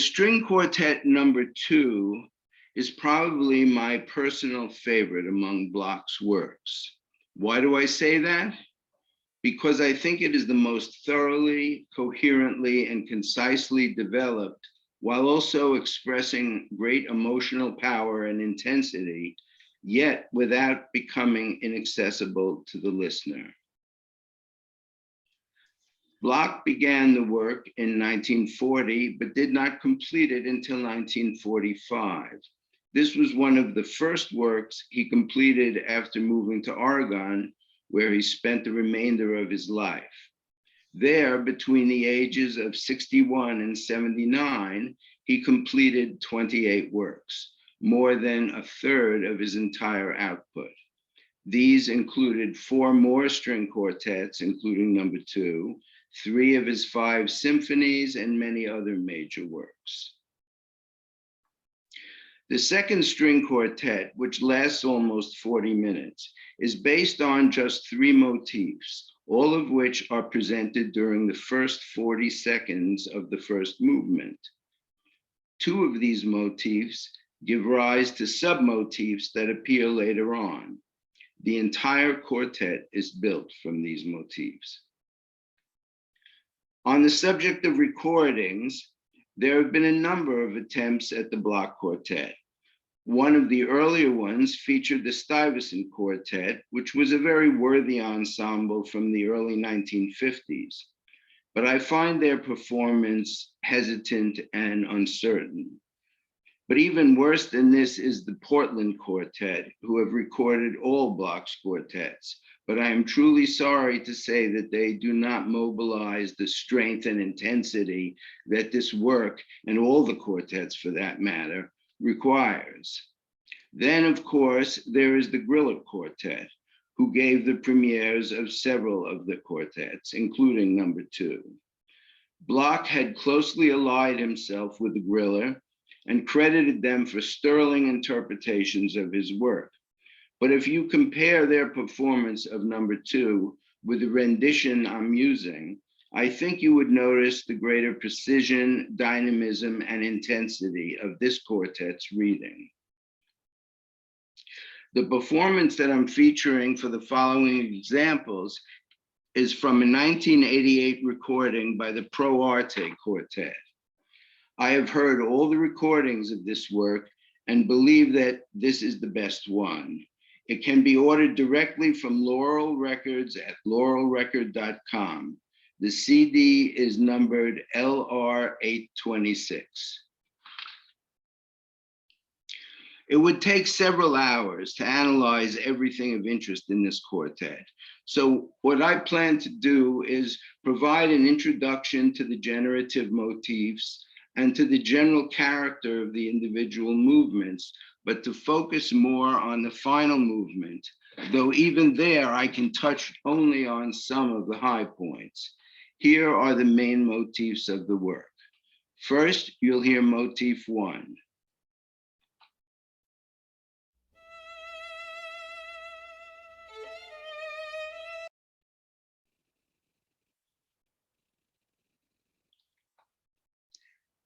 string quartet number 2 is probably my personal favorite among Bloch's works. Why do I say that? Because I think it is the most thoroughly, coherently, and concisely developed, while also expressing great emotional power and intensity, yet without becoming inaccessible to the listener. Bloch began the work in 1940, but did not complete it until 1945. This was one of the first works he completed after moving to Oregon, where he spent the remainder of his life. There, between the ages of 61 and 79, he completed 28 works, more than a third of his entire output. These included 4 more string quartets, including number 2, 3 of his 5 symphonies, and many other major works. The second string quartet, which lasts almost 40 minutes, is based on just 3 motifs, all of which are presented during the first 40 seconds of the first movement. 2 of these motifs give rise to submotifs that appear later on. The entire quartet is built from these motifs. On the subject of recordings, there have been a number of attempts at the Bloch Quartet. One of the earlier ones featured the Stuyvesant Quartet, which was a very worthy ensemble from the early 1950s. But I find their performance hesitant and uncertain. But even worse than this is the Portland Quartet, who have recorded all Bloch's quartets. But I am truly sorry to say that they do not mobilize the strength and intensity that this work, and all the quartets for that matter, requires. Then, of course, there is the Griller Quartet, who gave the premieres of several of the quartets, including number 2. Bloch had closely allied himself with the Griller and credited them for sterling interpretations of his work. But if you compare their performance of number 2 with the rendition I'm using, I think you would notice the greater precision, dynamism, and intensity of this quartet's reading. The performance that I'm featuring for the following examples is from a 1988 recording by the Pro Arte Quartet. I have heard all the recordings of this work and believe that this is the best one. It can be ordered directly from Laurel Records at laurelrecord.com. The CD is numbered LR826. It would take several hours to analyze everything of interest in this quartet. So what I plan to do is provide an introduction to the generative motifs and to the general character of the individual movements, but to focus more on the final movement, though even there I can touch only on some of the high points. Here are the main motifs of the work. First, you'll hear motif 1.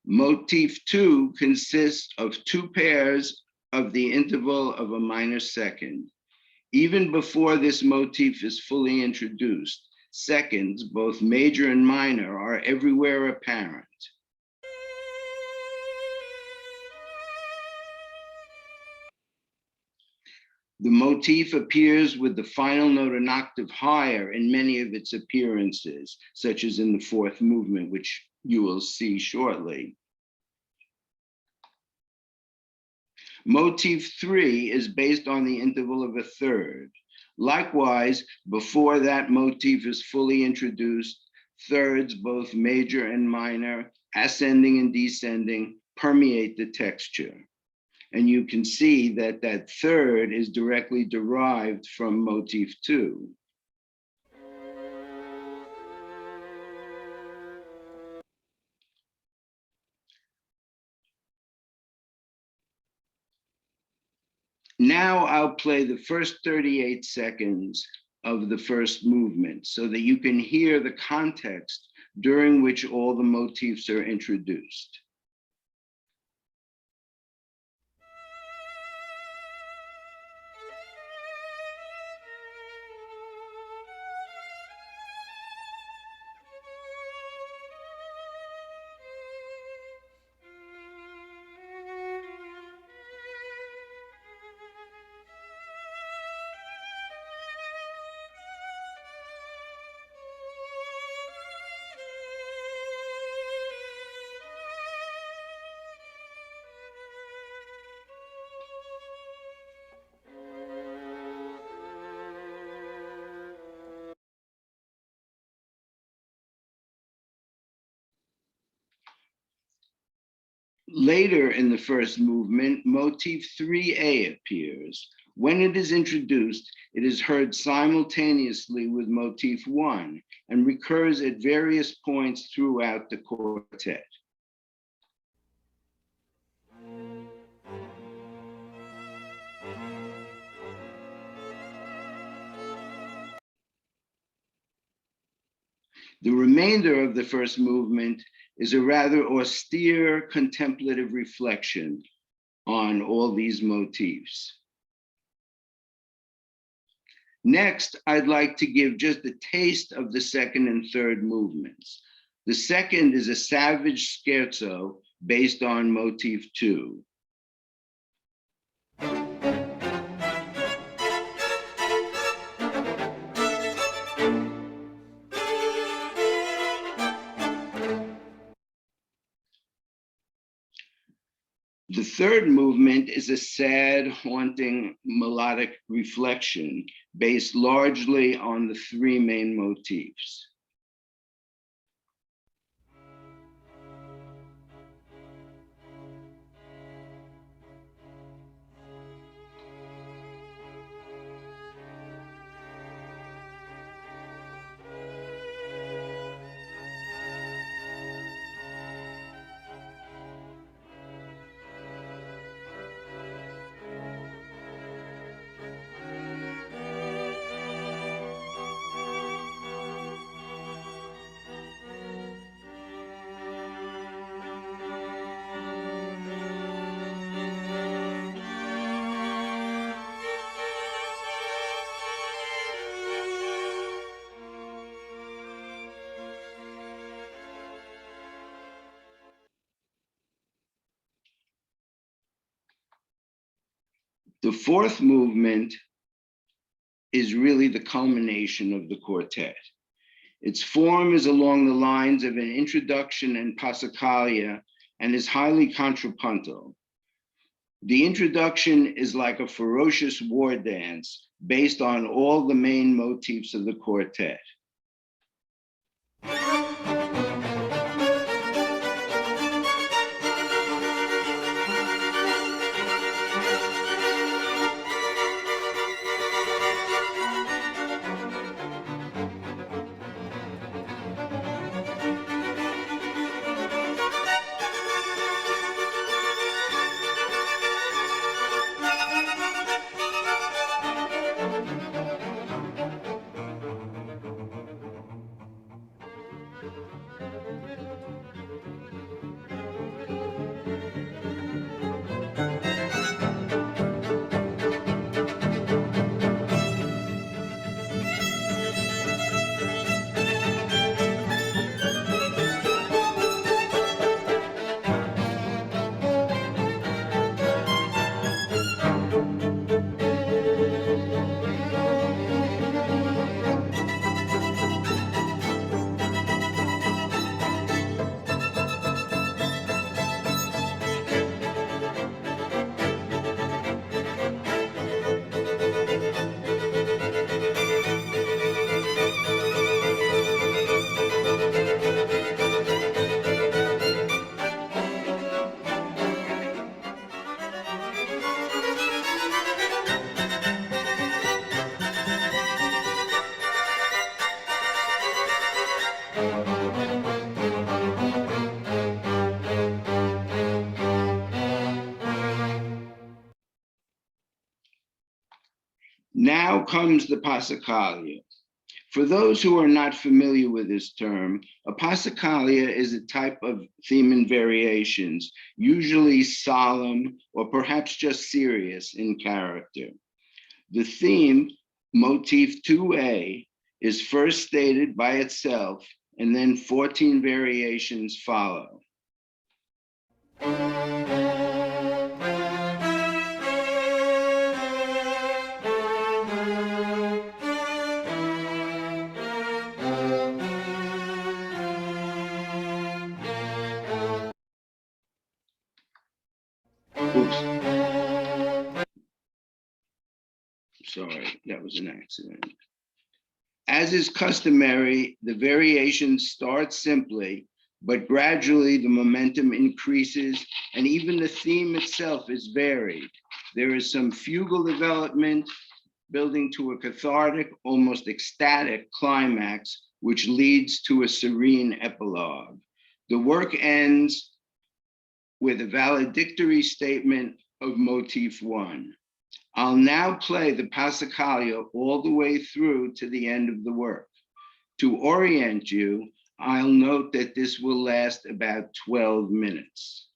Motif 2 consists of 2 pairs of the interval of a minor second. Even before this motif is fully introduced, seconds, both major and minor, are everywhere apparent. The motif appears with the final note an octave higher in many of its appearances, such as in the 4th movement, which you will see shortly. Motif 3 is based on the interval of a third. Likewise, before that motif is fully introduced, thirds, both major and minor, ascending and descending, permeate the texture. And you can see that that third is directly derived from motif 2. Now I'll play the first 38 seconds of the first movement so that you can hear the context during which all the motifs are introduced. Later in the first movement, motif 3A appears. When it is introduced, it is heard simultaneously with motif 1 and recurs at various points throughout the quartet. The remainder of the first movement is a rather austere contemplative reflection on all these motifs. Next, I'd like to give just a taste of the second and third movements. The second is a savage scherzo based on motif 2. The third movement is a sad, haunting melodic reflection based largely on the 3 main motifs. The fourth movement is really the culmination of the quartet. Its form is along the lines of an introduction and passacaglia and is highly contrapuntal. The introduction is like a ferocious war dance based on all the main motifs of the quartet. Now comes the passacaglia. For those who are not familiar with this term, a passacaglia is a type of theme and variations, usually solemn or perhaps just serious in character. The theme, motif 2A, is first stated by itself, and then 14 variations follow. Oops. Sorry, that was an accident. As is customary, the variations start simply, but gradually the momentum increases and even the theme itself is varied. There is some fugal development building to a cathartic, almost ecstatic climax, which leads to a serene epilogue. The work ends with a valedictory statement of motif 1. I'll now play the Passacaglia all the way through to the end of the work. To orient you, I'll note that this will last about 12 minutes.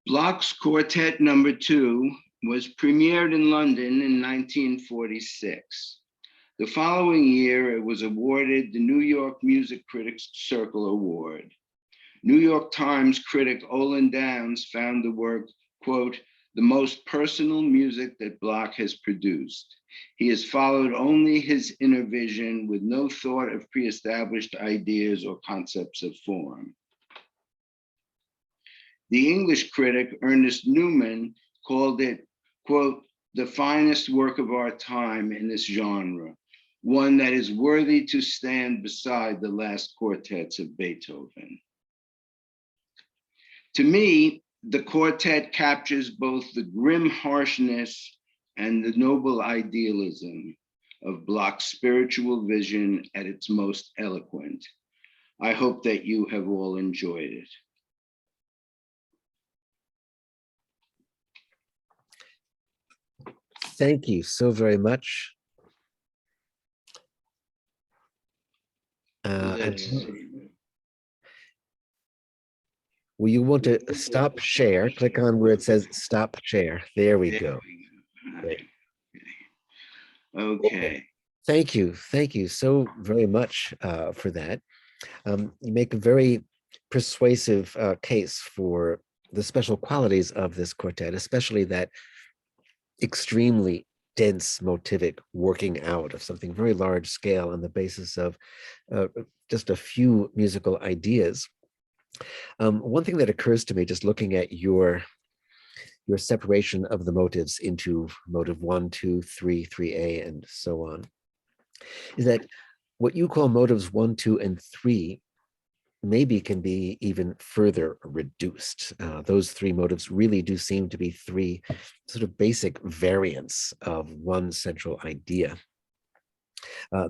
Bloch's Quartet Number 2 was premiered in London in 1946. The following year, it was awarded the New York Music Critics Circle Award. New York Times critic Olin Downs found the work, quote, the most personal music that Bloch has produced. He has followed only his inner vision with no thought of pre-established ideas or concepts of form. The English critic Ernest Newman called it, quote, the finest work of our time in this genre, one that is worthy to stand beside the last quartets of Beethoven. To me, the quartet captures both the grim harshness and the noble idealism of Bloch's spiritual vision at its most eloquent. I hope that you have all enjoyed it. Thank you so very much. Well, you want to stop share, click on where it says stop share. There we There go. we go. Great. Okay. Thank you. Thank you so very much for that. You make a very persuasive case for the special qualities of this quartet, especially that extremely dense motivic working out of something very large scale on the basis of just a few musical ideas. One thing that occurs to me just looking at your separation of the motives into motive 1, 2, 3, 3A, and so on, is that what you call motives 1, 2, and 3 maybe can be even further reduced. Those three motives really do seem to be three sort of basic variants of one central idea.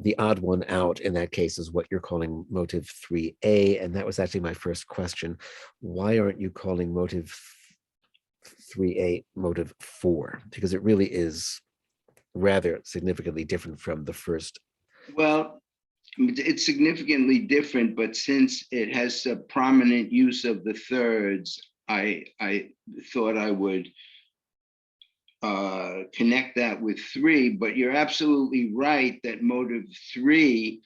The odd one out in that case is what you're calling motive 3A, and that was actually my first question. Why aren't you calling motive 3A motive 4? Because it really is rather significantly different from the first. Well, it's significantly different, but since it has a prominent use of the thirds, I thought I would connect that with 3. But you're absolutely right that motive 3,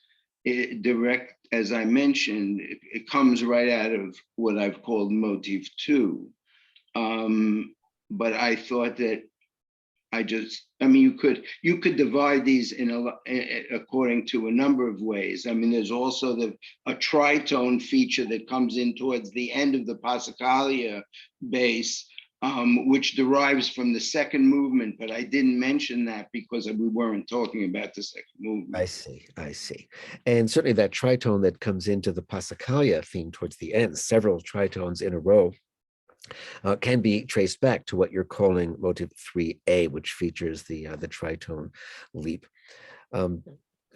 direct, as I mentioned, it comes right out of what I've called motive 2. But I thought that I mean, you could divide these according to a number of ways. I mean, there's also a tritone feature that comes in towards the end of the Passacaglia bass, which derives from the second movement, but I didn't mention that because we weren't talking about the second movement. I see. And certainly that tritone that comes into the Passacaglia theme towards the end, several tritones in a row, can be traced back to what you're calling motive 3A, which features the tritone leap. I'm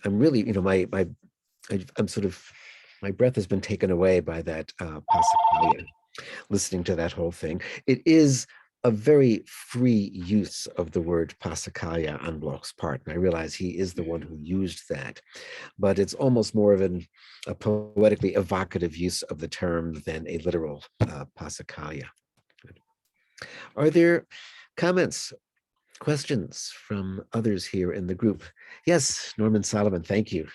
really, I'm sort of, my breath has been taken away by that Passacaglia, listening to that whole thing. It is a very free use of the word Passacaglia on Bloch's part, and I realize he is the one who used that, but it's almost more of a poetically evocative use of the term than a literal Passacaglia. Are there comments, questions from others here in the group? Yes, Norman Solomon, thank you.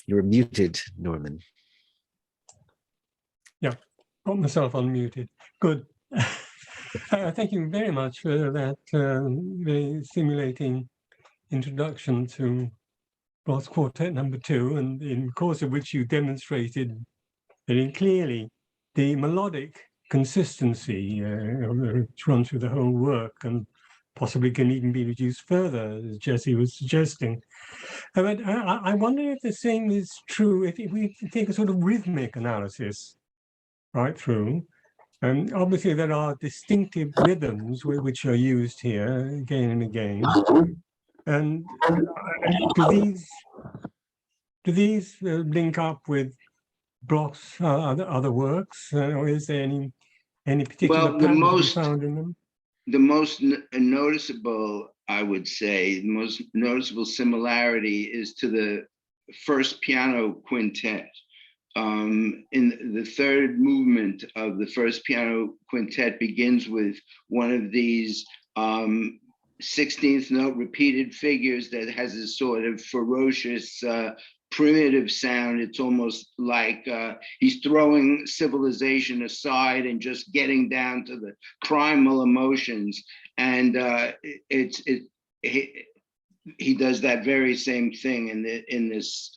You're muted, Norman. Yeah, got myself unmuted. Good. Thank you very much for that very stimulating introduction to Bloch's Quartet No. 2, and in the course of which you demonstrated very clearly the melodic consistency which runs through the whole work and possibly can even be reduced further, as Jesse was suggesting. But I wonder if the same is true if we take a sort of rhythmic analysis right through. Obviously, there are distinctive rhythms which are used here again and again. And do these link up with Bloch's other works, or is there any particular pattern to be found in them? The most noticeable, I would say, the most noticeable similarity is to the first piano quintet. In the third movement of the first piano quintet begins with one of these 16th note repeated figures that has a sort of ferocious primitive sound. It's almost like he's throwing civilization aside and just getting down to the primal emotions. And he does that very same thing in this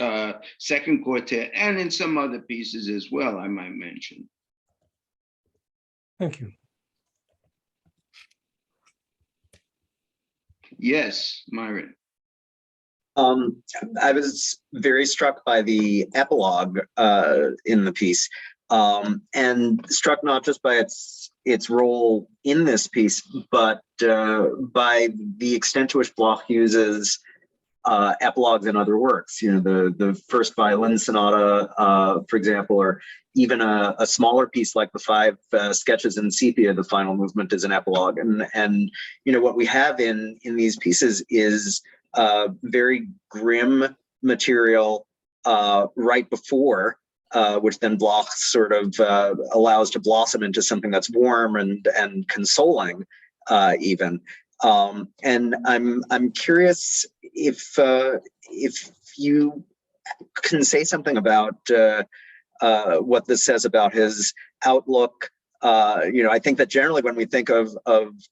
second quartet and in some other pieces as well, I might mention. Thank you. Yes, Myron. I was very struck by the epilogue in the piece, and struck not just by its role in this piece, but by the extent to which Bloch uses epilogues in other works. You know, the first violin sonata, for example, or even a smaller piece like the 5 sketches in sepia. The final movement is an epilogue, and you know what we have in these pieces is very grim material right before which then Bloch sort of allows to blossom into something that's warm and consoling, even. And I'm curious if you can say something about what this says about his outlook. I think that generally when we think of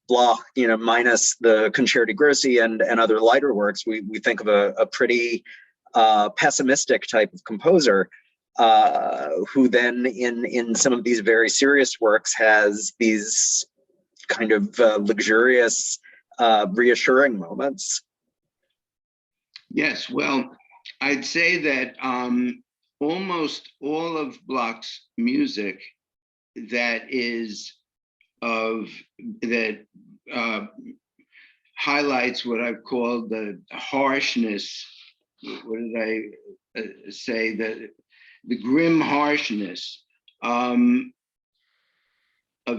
Bloch, minus the Concerti Grossi and other lighter works, we think of a pretty pessimistic type of composer, who then in some of these very serious works has these kind of luxurious, reassuring moments. Yes, well, I'd say that almost all of Bloch's music that highlights what I've called the harshness. What did I say? The grim harshness of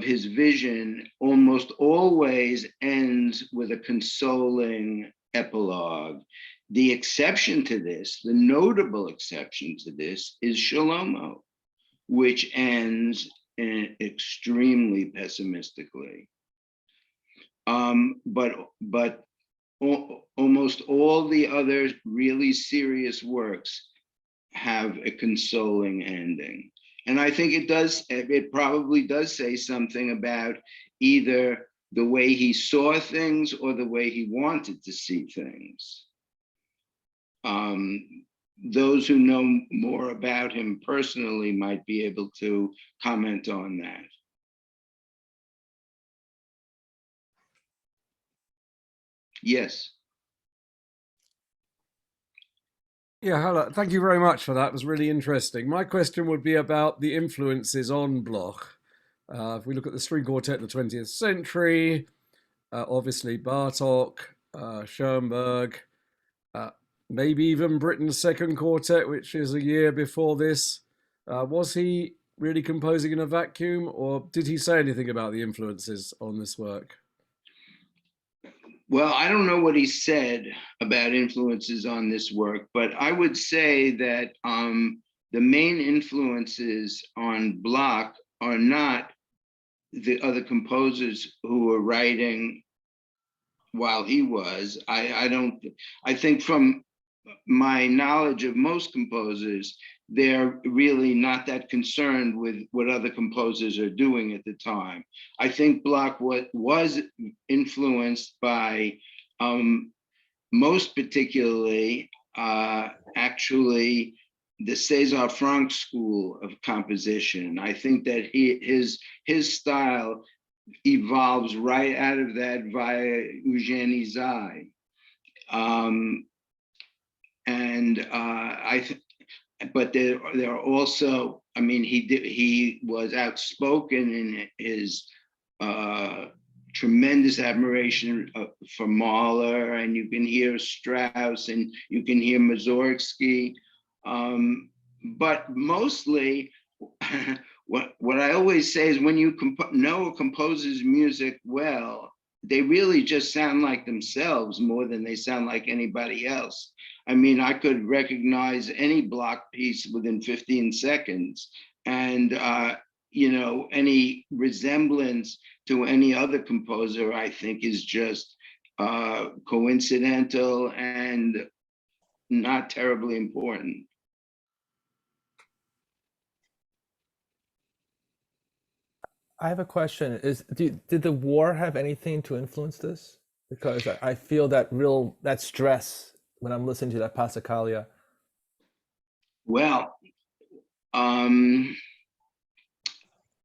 his vision almost always ends with a consoling epilogue. The exception to this, the notable exception to this, is Shlomo, which ends extremely pessimistically. But almost all the other really serious works have a consoling ending. And I think it probably does say something about either the way he saw things or the way he wanted to see things. Those who know more about him personally might be able to comment on that. Yes. Yeah, hello. Thank you very much for that. It was really interesting. My question would be about the influences on Bloch. If we look at the string quartet in the 20th century, obviously Bartók, Schoenberg, maybe even Britten's second quartet, which is a year before this. Was he really composing in a vacuum, or did he say anything about the influences on this work? Well, I don't know what he said about influences on this work, but I would say that the main influences on Bloch are not the other composers who were writing while he was. I think from my knowledge of most composers, they're really not that concerned with what other composers are doing at the time. I think Bloch was influenced by, most particularly, actually, the César Franck school of composition. I think that his style evolves right out of that via Eugenie Zay. But there are also, I mean, he was outspoken in his tremendous admiration for Mahler, and you can hear Strauss and you can hear Mussorgsky. But mostly, what I always say is when you know a composer's music well, they really just sound like themselves more than they sound like anybody else. I mean, I could recognize any Bloch piece within 15 seconds. And, any resemblance to any other composer, I think, is just coincidental and not terribly important. I have a question. Did the war have anything to influence this? Because I feel that stress when I'm listening to that Passacaglia. Well,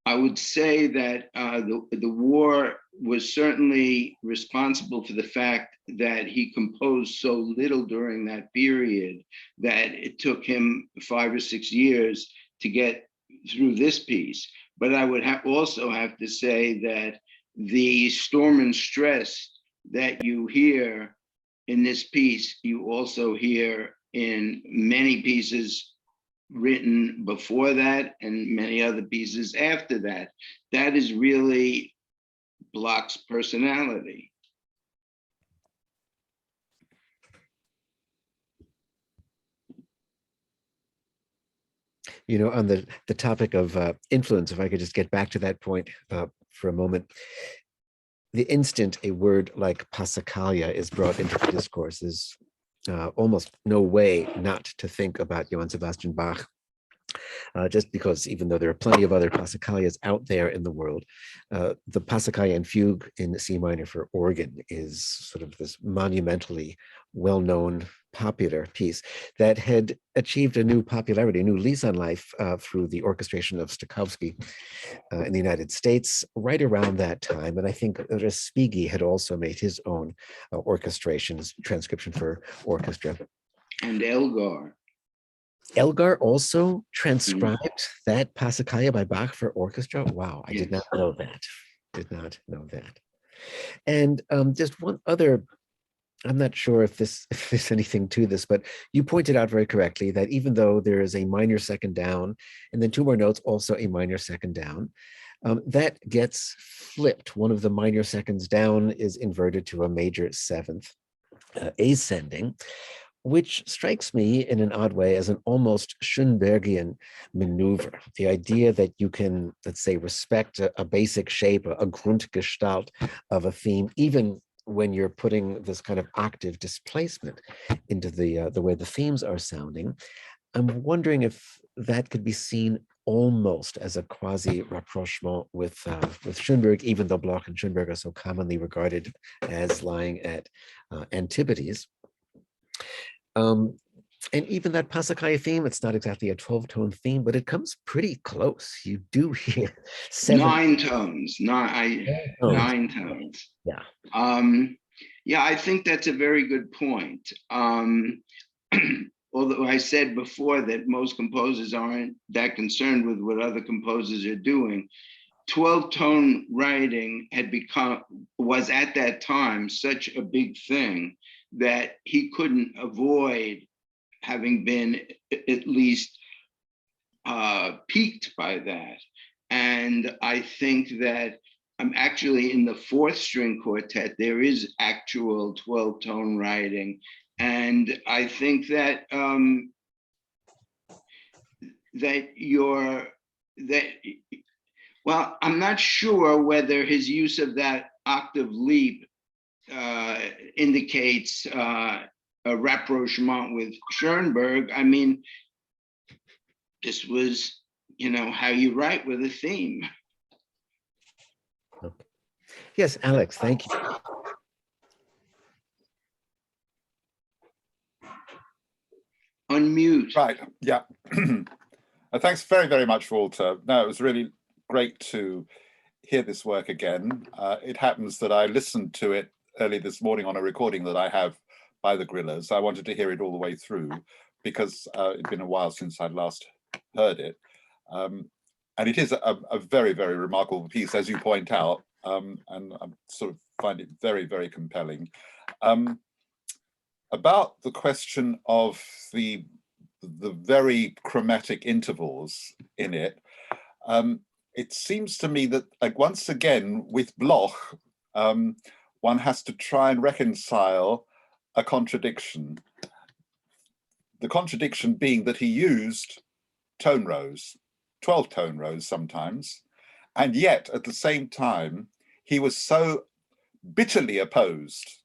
I would say that the war was certainly responsible for the fact that he composed so little during that period that it took him 5 or 6 years to get through this piece. But I would also have to say that the storm and stress that you hear in this piece, you also hear in many pieces written before that and many other pieces after that. That is really Bloch's personality. You know, on the topic of influence, if I could just get back to that point for a moment, the instant a word like Passacaglia is brought into the discourse, there's almost no way not to think about Johann Sebastian Bach. Just because even though there are plenty of other Passacaglias out there in the world, the Passacaglia and Fugue in C minor for organ is sort of this monumentally well-known popular piece that had achieved a new popularity, a new lease on life through the orchestration of Stokowski in the United States right around that time. And I think Respighi had also made his own orchestrations, transcription for orchestra. And Elgar. Elgar also transcribed that Passacaglia by Bach for orchestra. Wow, I did not know that. Did not know that. And just one other, I'm not sure if there's anything to this, but you pointed out very correctly that even though there is a minor second down and then two more notes, also a minor second down, that gets flipped. One of the minor seconds down is inverted to a major seventh ascending, which strikes me in an odd way as an almost Schoenbergian maneuver. The idea that you can, let's say, respect a basic shape, a Grundgestalt of a theme, even when you're putting this kind of octave displacement into the way the themes are sounding. I'm wondering if that could be seen almost as a quasi-rapprochement with Schoenberg, even though Bloch and Schoenberg are so commonly regarded as lying at antipodes. And even that Passacaglia theme, it's not exactly a 12-tone theme, but it comes pretty close. You do hear nine tones. Nine tones. Yeah. Yeah, I think that's a very good point. Although I said before that most composers aren't that concerned with what other composers are doing, 12-tone writing was at that time such a big thing that he couldn't avoid having been at least piqued by that. And I think that actually in the fourth string quartet, there is actual 12-tone writing. And I think that well, I'm not sure whether his use of that octave leap indicates a rapprochement with Schoenberg. I mean, this was, how you write with a theme. Okay. Yes, Alex, thank you. Unmute. Right, yeah. Thanks very, very much, Walter. No, it was really great to hear this work again. It happens that I listened to it early this morning on a recording that I have by the Grillers. I wanted to hear it all the way through because it'd been a while since I'd last heard it. And it is a very, very remarkable piece, as you point out, and I sort of find it very, very compelling. About the question of the very chromatic intervals in it, it seems to me that, like, once again, with Bloch, one has to try and reconcile a contradiction. The contradiction being that he used tone rows, 12 tone rows sometimes, and yet at the same time, he was so bitterly opposed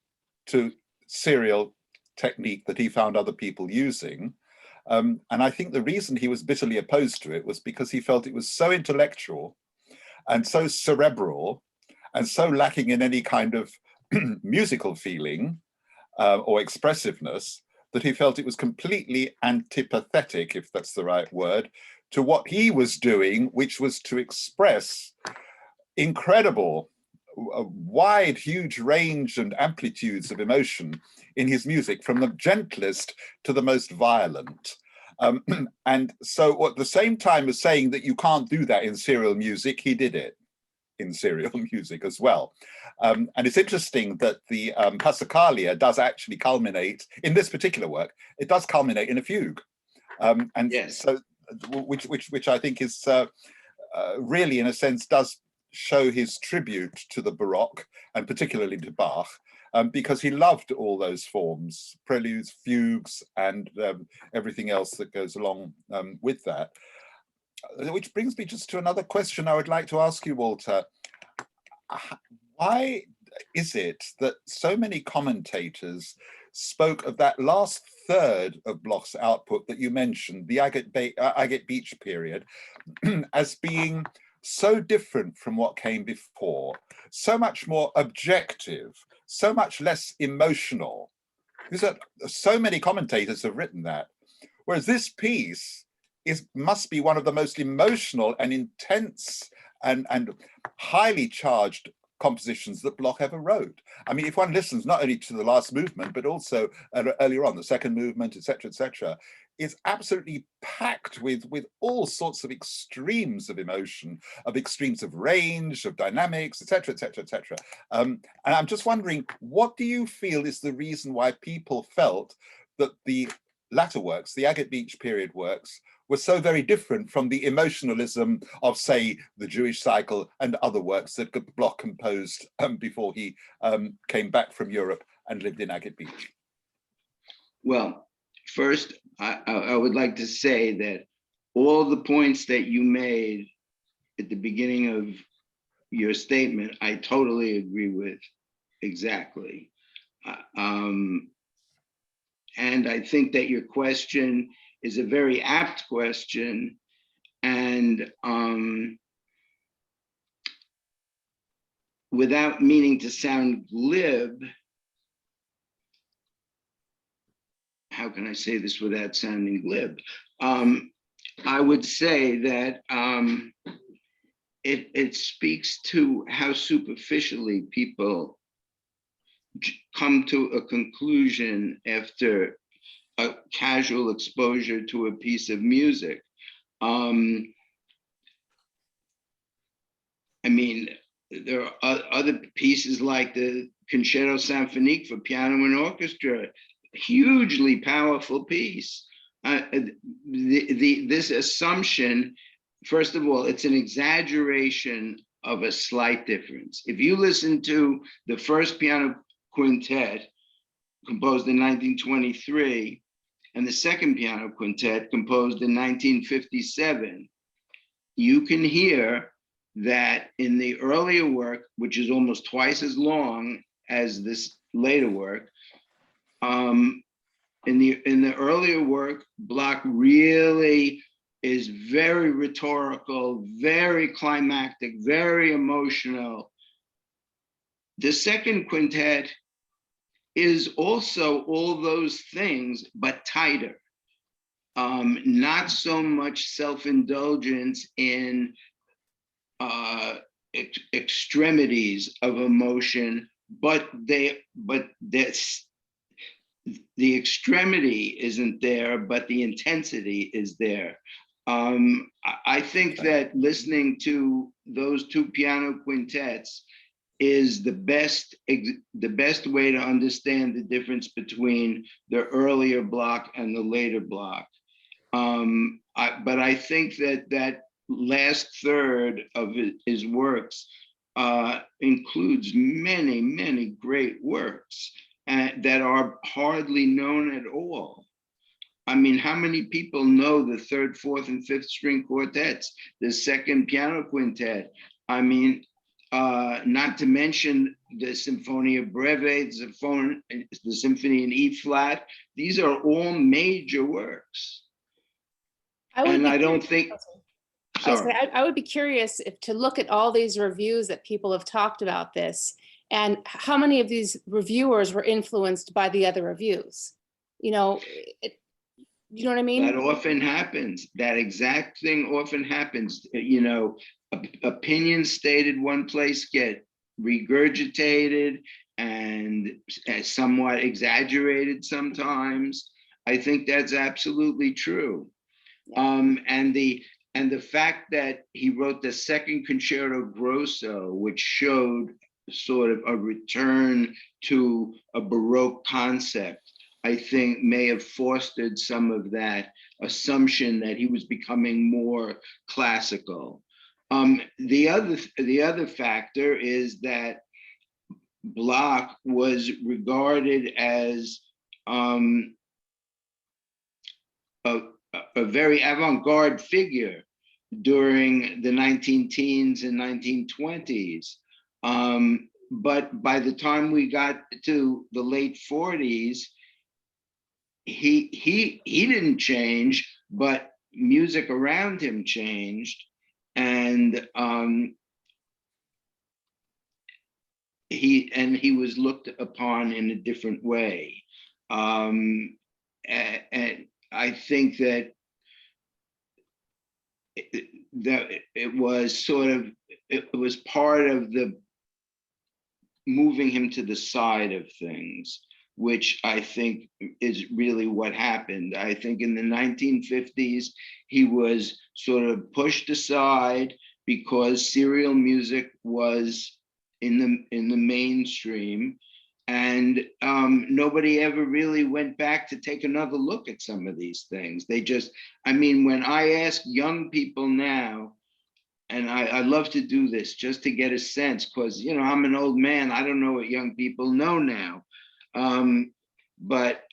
to serial technique that he found other people using. And I think the reason he was bitterly opposed to it was because he felt it was so intellectual and so cerebral and so lacking in any kind of musical feeling or expressiveness that he felt it was completely antipathetic, if that's the right word, to what he was doing, which was to express incredible, a wide, huge range and amplitudes of emotion in his music, from the gentlest to the most violent. And so at the same time as saying that you can't do that in serial music, he did it in serial music as well. And it's interesting that the Passacaglia does actually culminate, in this particular work, it does culminate in a fugue. And yes. So, which I think is really, in a sense, does show his tribute to the Baroque, and particularly to Bach, because he loved all those forms, preludes, fugues, and everything else that goes along with that. which brings me just to another question I would like to ask you, Walter. Why is it that so many commentators spoke of that last third of Bloch's output that you mentioned, the Agate Beach period, as being so different from what came before, so much more objective, so much less emotional? Because so many commentators have written that. Whereas this piece must be one of the most emotional and intense and highly charged compositions that Bloch ever wrote. I mean, if one listens not only to the last movement, but also earlier on, the second movement, etc., is absolutely packed with all sorts of extremes of emotion, of extremes of range, of dynamics, etc. And I'm just wondering, what do you feel is the reason why people felt that the latter works, the Agate Beach period works, were so very different from the emotionalism of, say, the Jewish cycle and other works that Bloch composed before he came back from Europe and lived in Agate Beach? Well, first, I would like to say that all the points that you made at the beginning of your statement, I totally agree with exactly. And I think that your question is a very apt question. And without meaning to sound glib, how can I say this without sounding glib? I would say that it speaks to how superficially people come to a conclusion after a casual exposure to a piece of music. I mean, there are other pieces like the Concerto Symphonique for piano and orchestra, hugely powerful piece. This assumption, first of all, it's an exaggeration of a slight difference. If you listen to the first piano quintet composed in 1923 and the second piano quintet composed in 1957, you can hear that in the earlier work, which is almost twice as long as this later work, in the earlier work, Bloch really is very rhetorical, very climactic, very emotional. The second quintet is also all those things, but tighter. Not so much self-indulgence in extremities of emotion, but the extremity isn't there, but the intensity is there. I think that listening to those two piano quintets is the best way to understand the difference between the earlier Bloch and the later Bloch. But I think that last third of his works includes many great works that are hardly known at all. I mean, how many people know the third, fourth, and fifth string quartets, the second piano quintet? I mean, not to mention the Sinfonia Breve, the Symphony in E flat. These are all major works. And I don't think, sorry. I would be curious to look at all these reviews that people have talked about this, and how many of these reviewers were influenced by the other reviews. You know what I mean? That often happens. That exact thing often happens. You know, opinions stated one place get regurgitated and somewhat exaggerated sometimes. I think that's absolutely true. And the fact that he wrote the second Concerto Grosso, which showed sort of a return to a Baroque concept, I think may have fostered some of that assumption that he was becoming more classical. The other factor is that Bloch was regarded as a very avant-garde figure. during the 19 teens and 1920s. But by the time we got to the late 40s, he didn't change, but music around him changed, and he was looked upon in a different way. And I think that it was sort of, it was part of the moving him to the side of things, which I think is really what happened. I think in the 1950s, he was sort of pushed aside because serial music was in the mainstream, and nobody ever really went back to take another look at some of these things. They just, I mean, when I ask young people now, and I love to do this just to get a sense, because, you know, I'm an old man, I don't know what young people know now. But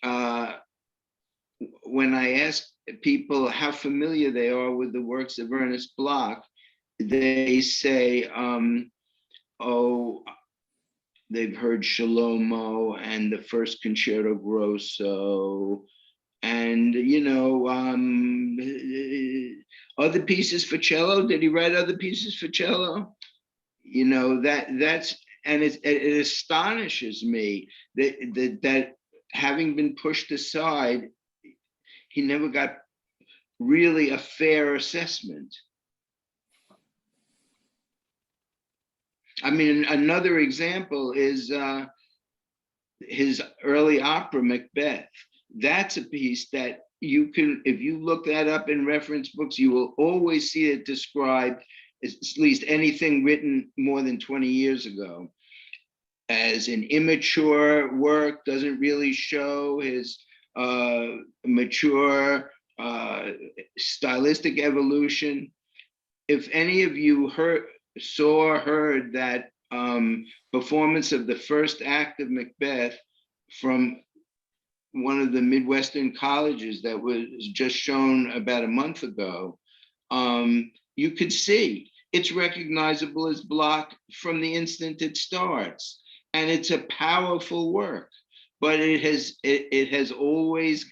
when I ask people how familiar they are with the works of Ernest Bloch, they say, oh, they've heard Shlomo and the first Concerto Grosso, and, you know, other pieces for cello. Did he write other pieces for cello? You know, that's, and it astonishes me that having been pushed aside, he never got really a fair assessment. I mean, another example is his early opera, Macbeth. That's a piece that you can, if you look that up in reference books, you will always see it described, at least anything written more than 20 years ago, as an immature work, doesn't really show his mature stylistic evolution. If any of you heard that performance of the first act of Macbeth from one of the Midwestern colleges that was just shown about a month ago, you could see it's recognizable as Bloch from the instant it starts. And it's a powerful work, but it has always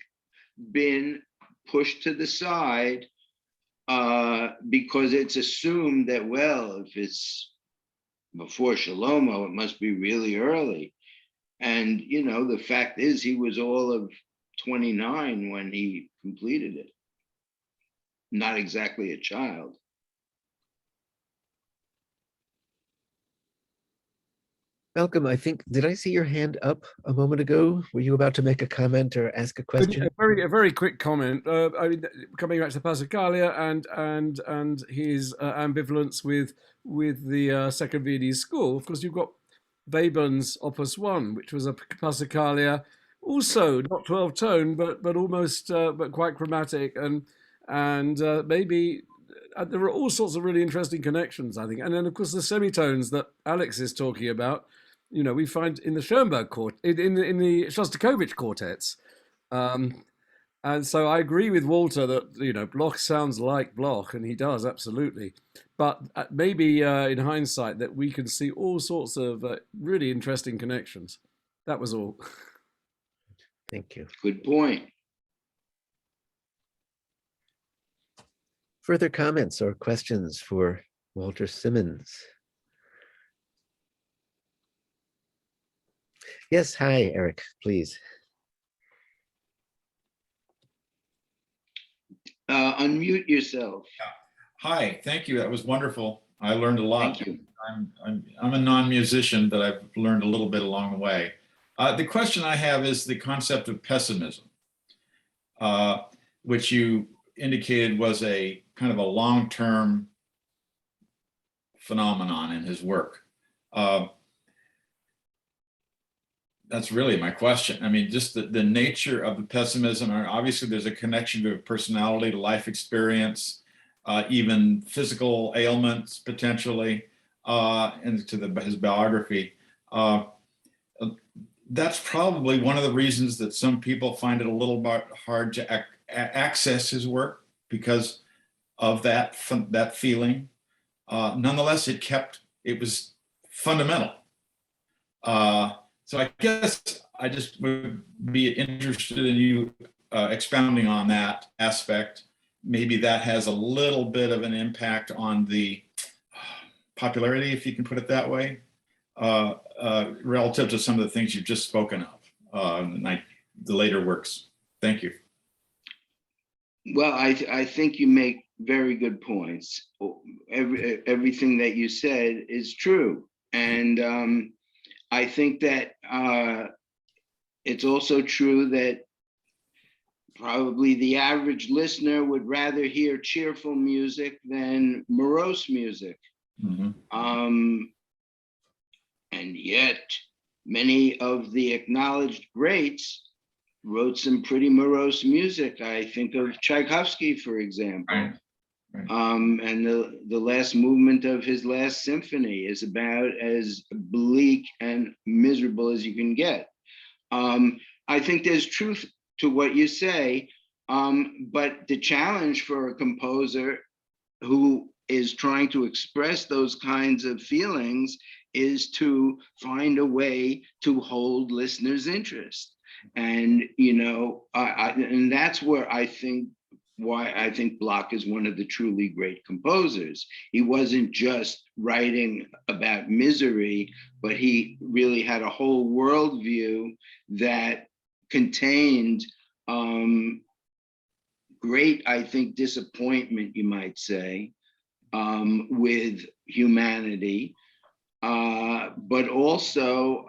been pushed to the side because it's assumed that, well, if it's before Shlomo, it must be really early. And, you know, the fact is he was all of 29 when he completed it. Not exactly a child. Malcolm, I think, did I see your hand up a moment ago? Were you about to make a comment or ask a question? A very quick comment. I mean, coming back to Passacaglia and his ambivalence with the second Viennese school. Of course, you've got Webern's Opus 1, which was a Passacaglia, also not 12 tone, but almost but quite chromatic, and maybe there are all sorts of really interesting connections, I think. And then, of course, the semitones that Alex is talking about, you know, we find in the Schoenberg quartet, in the Shostakovich quartets. And so I agree with Walter that, you know, Bloch sounds like Bloch, and he does, absolutely. But maybe in hindsight that we can see all sorts of really interesting connections. That was all. Thank you. Good point. Further comments or questions for Walter Simmons? Yes, hi, Eric, please. Unmute yourself. Hi, thank you. That was wonderful. I learned a lot. Thank you. I'm a non-musician, but I've learned a little bit along the way. The question I have is the concept of pessimism, which you indicated was a kind of a long-term phenomenon in his work. That's really my question. I mean, just the nature of the pessimism. Obviously, there's a connection to personality, to life experience, even physical ailments potentially, and to his biography. That's probably one of the reasons that some people find it a little bit hard to access his work, because of that feeling. Nonetheless, it was fundamental. So I guess I just would be interested in you expounding on that aspect. Maybe that has a little bit of an impact on the popularity, if you can put it that way, relative to some of the things you've just spoken of, the later works. Thank you. Well, I think you make very good points. Everything that you said is true. And I think that it's also true that probably the average listener would rather hear cheerful music than morose music. Mm-hmm. And yet, many of the acknowledged greats wrote some pretty morose music. I think of Tchaikovsky, for example. Right. Right. And the last movement of his last symphony is about as bleak and miserable as you can get. I think there's truth to what you say, but the challenge for a composer who is trying to express those kinds of feelings is to find a way to hold listeners' interest. And, you know, and that's where why I think Bloch is one of the truly great composers. He wasn't just writing about misery, but he really had a whole worldview that contained great, I think, disappointment, you might say, with humanity, but also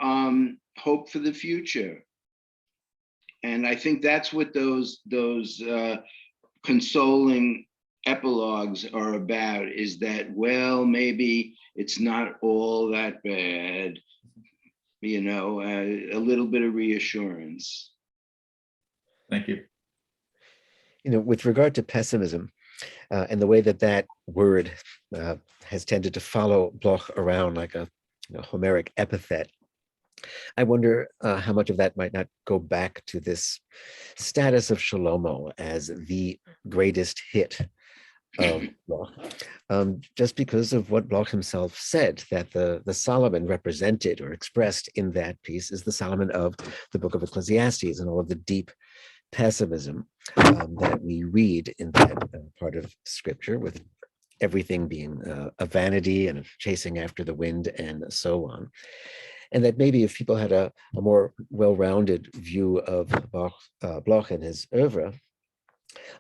hope for the future. And I think that's what those consoling epilogues are about, is that, well, maybe it's not all that bad, you know, a little bit of reassurance. Thank you. You know, with regard to pessimism and the way that word has tended to follow Bloch around like a Homeric epithet, I wonder how much of that might not go back to this status of Shlomo as the greatest hit of Bloch, just because of what Bloch himself said, that the Solomon represented or expressed in that piece is the Solomon of the book of Ecclesiastes and all of the deep pessimism that we read in that part of scripture, with everything being a vanity and chasing after the wind and so on. And that maybe if people had a more well-rounded view of Bloch and his oeuvre,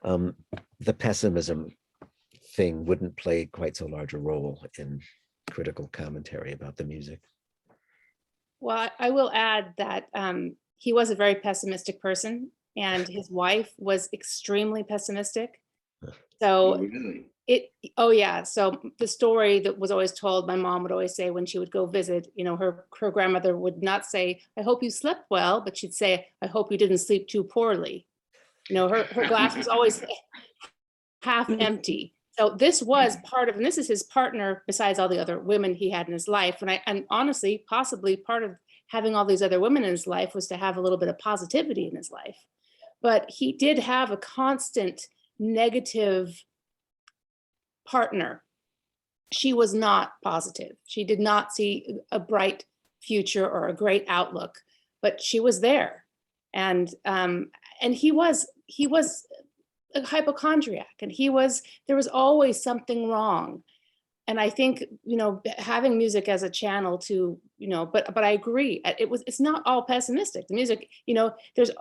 the pessimism thing wouldn't play quite so large a role in critical commentary about the music. Well, I will add that he was a very pessimistic person, and his wife was extremely pessimistic. So Really? Oh yeah. So the story that was always told, my mom would always say when she would go visit, you know, her grandmother would not say, "I hope you slept well," but she'd say, "I hope you didn't sleep too poorly." You know, her glass was always half empty. So this was part of, and this is his partner besides all the other women he had in his life. And honestly, possibly part of having all these other women in his life was to have a little bit of positivity in his life. But he did have a constant negative partner. She was not positive. She did not see a bright future or a great outlook, but she was there. And he was a hypochondriac, and there was always something wrong. And I think, you know, having music as a channel to, you know, but I agree, it's not all pessimistic. The music, you know, there's,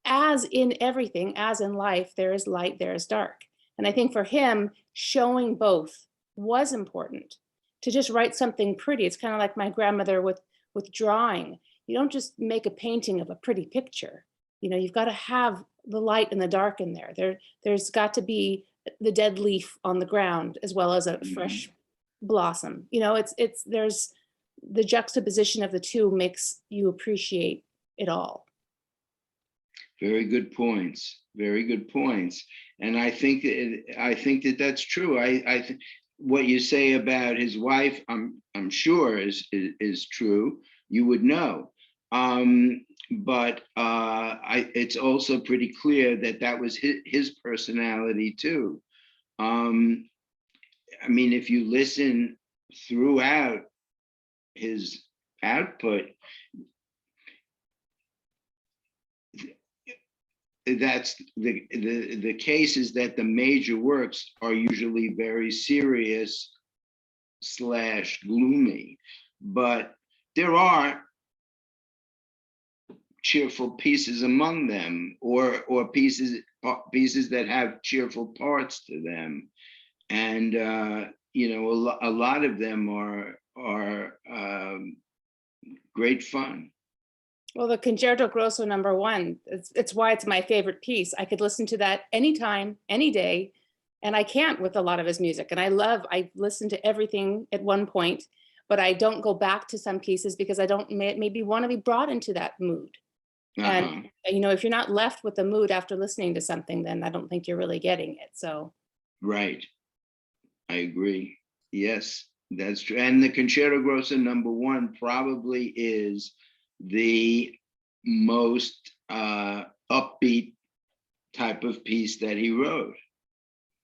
as in everything, as in life, there is light, there is dark. And I think for him, showing both was important. To just write something pretty, it's kind of like my grandmother with drawing. You don't just make a painting of a pretty picture. You know, you've got to have the light and the dark in there. There's got to be the dead leaf on the ground as well as a fresh blossom. You know, there's the juxtaposition of the two makes you appreciate it all. Very good points. Very good points. And I think that that's true. I think what you say about his wife, I'm sure is true. You would know, but it's also pretty clear that was his personality too. I mean, if you listen throughout his output, that's the case is that the major works are usually very serious / gloomy, but there are cheerful pieces among them, or pieces that have cheerful parts to them, and you know, a lot of them are great fun. Well, the Concerto Grosso #1, it's why it's my favorite piece. I could listen to that anytime, any day, and I can't with a lot of his music. And I listen to everything at one point, but I don't go back to some pieces because I don't maybe want to be brought into that mood. And, you know, if you're not left with the mood after listening to something, then I don't think you're really getting it. So. Right. I agree. Yes, that's true. And the Concerto Grosso #1 probably is the most upbeat type of piece that he wrote.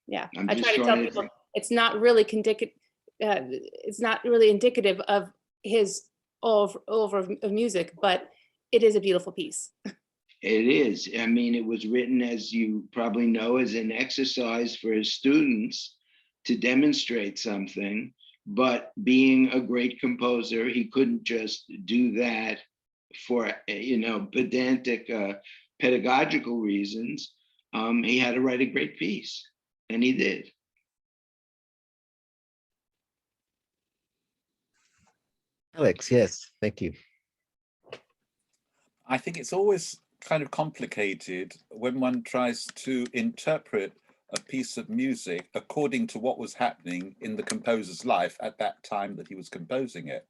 Yeah, I'm I just try to tell trying to people think. it's not really indicative of his over of music, but it is a beautiful piece. It is. I mean, it was written, as you probably know, as an exercise for his students to demonstrate something. But being a great composer, he couldn't just do that for, you know, pedantic pedagogical reasons. He had to write a great piece, and he did. Alex, yes, thank you. I think it's always kind of complicated when one tries to interpret a piece of music according to what was happening in the composer's life at that time that he was composing it.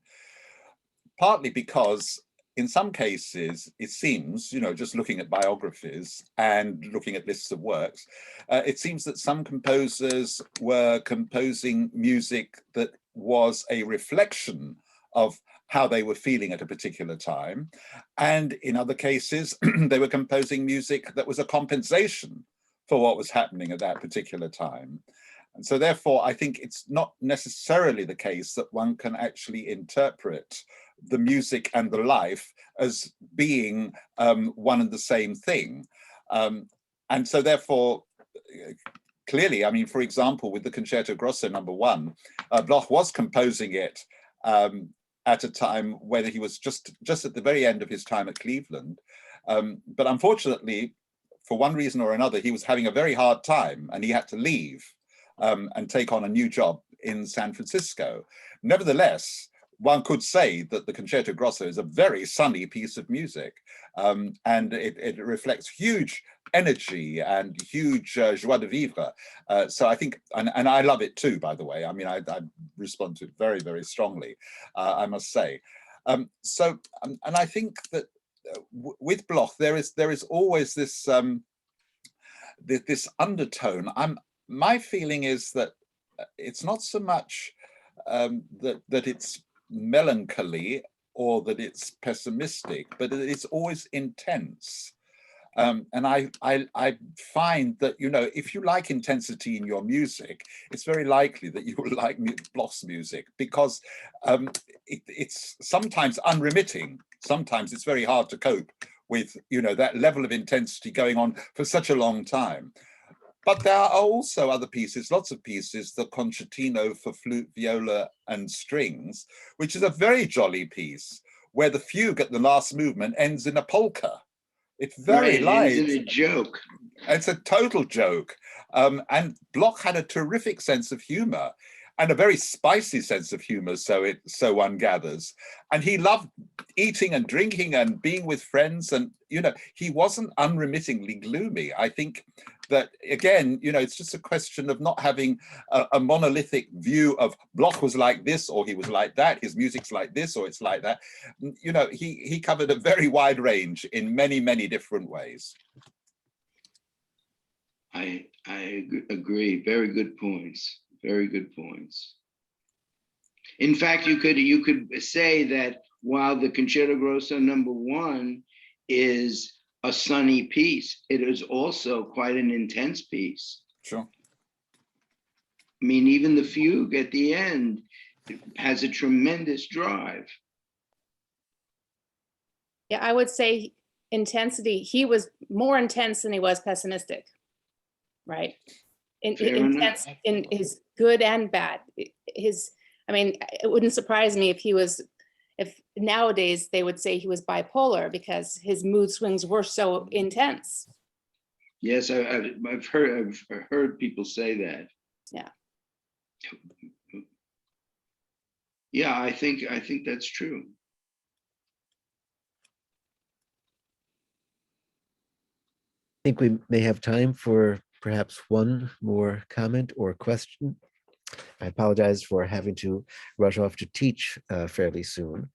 Partly because in some cases, it seems, you know, just looking at biographies and looking at lists of works, it seems that some composers were composing music that was a reflection of how they were feeling at a particular time. And in other cases, they were composing music that was a compensation for what was happening at that particular time. And so therefore, I think it's not necessarily the case that one can actually interpret the music and the life as being one and the same thing. And so therefore, clearly, I mean, for example, with the Concerto Grosso #1, Bloch was composing it at a time when he was just at the very end of his time at Cleveland. But unfortunately, for one reason or another, he was having a very hard time and he had to leave and take on a new job in San Francisco. Nevertheless, one could say that the Concerto Grosso is a very sunny piece of music, and it reflects huge energy and huge joie de vivre. So I think, and I love it too, by the way. I mean, I respond to it very, very strongly, I must say. And I think that with Bloch, there is always this this undertone. My feeling is that it's not so much that it's melancholy or that it's pessimistic, but it's always intense. And I find that, you know, if you like intensity in your music, it's very likely that you will like Bloch's music, because it's sometimes unremitting. Sometimes it's very hard to cope with, you know, that level of intensity going on for such a long time. But there are also other pieces, lots of pieces, the Concertino for flute, viola, and strings, which is a very jolly piece, where the fugue at the last movement ends in a polka. It's very light. It is a joke. It's a total joke. And Bloch had a terrific sense of humor and a very spicy sense of humor, so one gathers. And he loved eating and drinking and being with friends, and, you know, he wasn't unremittingly gloomy. I think that, again, you know, it's just a question of not having a monolithic view of Bloch was like this or he was like that, his music's like this or it's like that. You know, he covered a very wide range in many, many different ways. I agree. Very good points. Very good points. In fact, you could say that while the Concerto Grosso #1 is a sunny piece, it is also quite an intense piece. Sure. I mean, even the fugue at the end has a tremendous drive. Yeah, I would say intensity, he was more intense than he was pessimistic, right? Fair enough. Intense in his good and bad. I mean, it wouldn't surprise me if nowadays they would say he was bipolar because his mood swings were so intense. Yes, I've heard people say that. Yeah. Yeah, I think that's true. I think we may have time for perhaps one more comment or question. I apologize for having to rush off to teach fairly soon,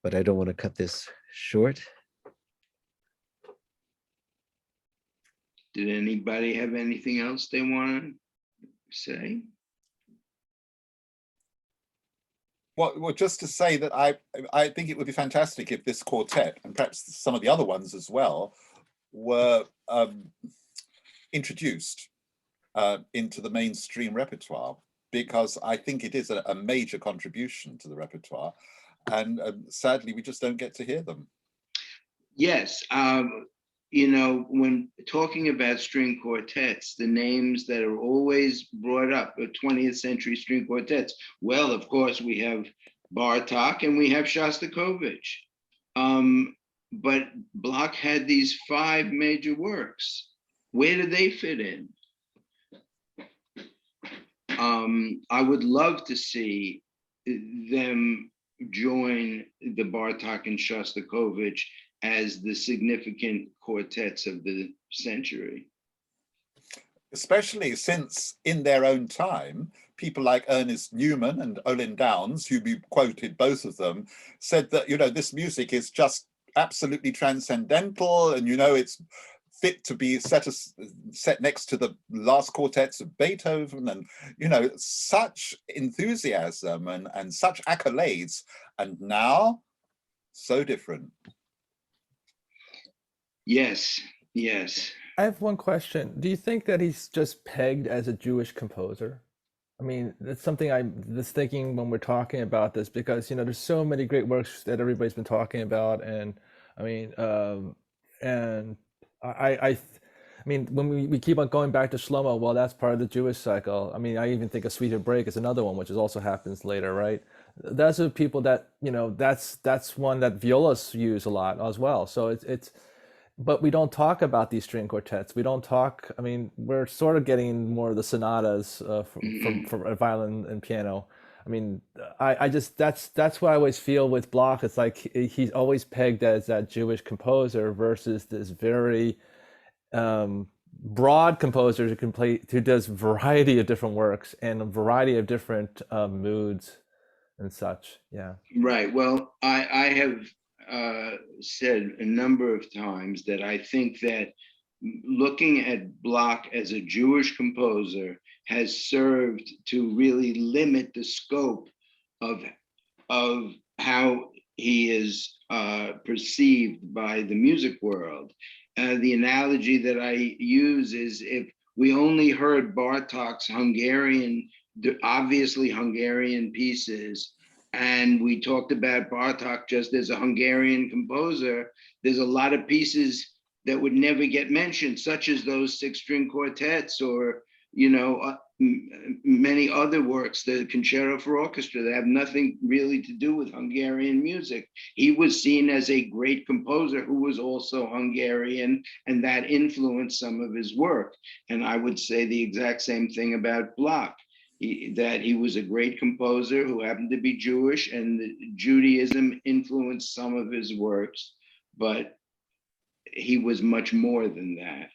but I don't want to cut this short. Did anybody have anything else they want to say? Well, just to say that I think it would be fantastic if this quartet, and perhaps some of the other ones as well, were introduced into the mainstream repertoire, because I think it is a major contribution to the repertoire, and sadly we just don't get to hear them. Yes, you know, when talking about string quartets, the names that are always brought up are 20th century string quartets. Well, of course, we have Bartók and we have Shostakovich. But Bloch had these 5 major works. Where do they fit in? I would love to see them join the Bartók and Shostakovich as the significant quartets of the century. Especially since in their own time, people like Ernest Newman and Olin Downes, who we quoted both of them, said that, you know, this music is just absolutely transcendental, and, you know, it's fit to be set next to the last quartets of Beethoven, and, you know, such enthusiasm and such accolades, and now so different. Yes, yes. I have one question. Do you think that he's just pegged as a Jewish composer? I mean, that's something I was thinking when we're talking about this, because, you know, there's so many great works that everybody's been talking about, and I mean, and I mean, when we keep on going back to Shlomo, well, that's part of the Jewish cycle. I mean, I even think a Sweeter Break is another one, which is also happens later, right? Those are people that, you know, that's one that violas use a lot as well. So it's but we don't talk about these string quartets. We don't talk. I mean, we're sort of getting more of the sonatas for violin and piano. I mean, I just that's what I always feel with Bloch. It's like he's always pegged as that Jewish composer versus this very broad composer who does variety of different works and a variety of different moods and such. Yeah. Right. Well, I have said a number of times that I think that looking at Bloch as a Jewish composer has served to really limit the scope of how he is perceived by the music world. The analogy that I use is, if we only heard Bartók's Hungarian, obviously Hungarian pieces, and we talked about Bartók just as a Hungarian composer, there's a lot of pieces that would never get mentioned, such as those 6-string quartets, or, you know, many other works, the Concerto for Orchestra, that have nothing really to do with Hungarian music. He was seen as a great composer who was also Hungarian, and that influenced some of his work. And I would say the exact same thing about Bloch. That he was a great composer who happened to be Jewish, and Judaism influenced some of his works, but he was much more than that.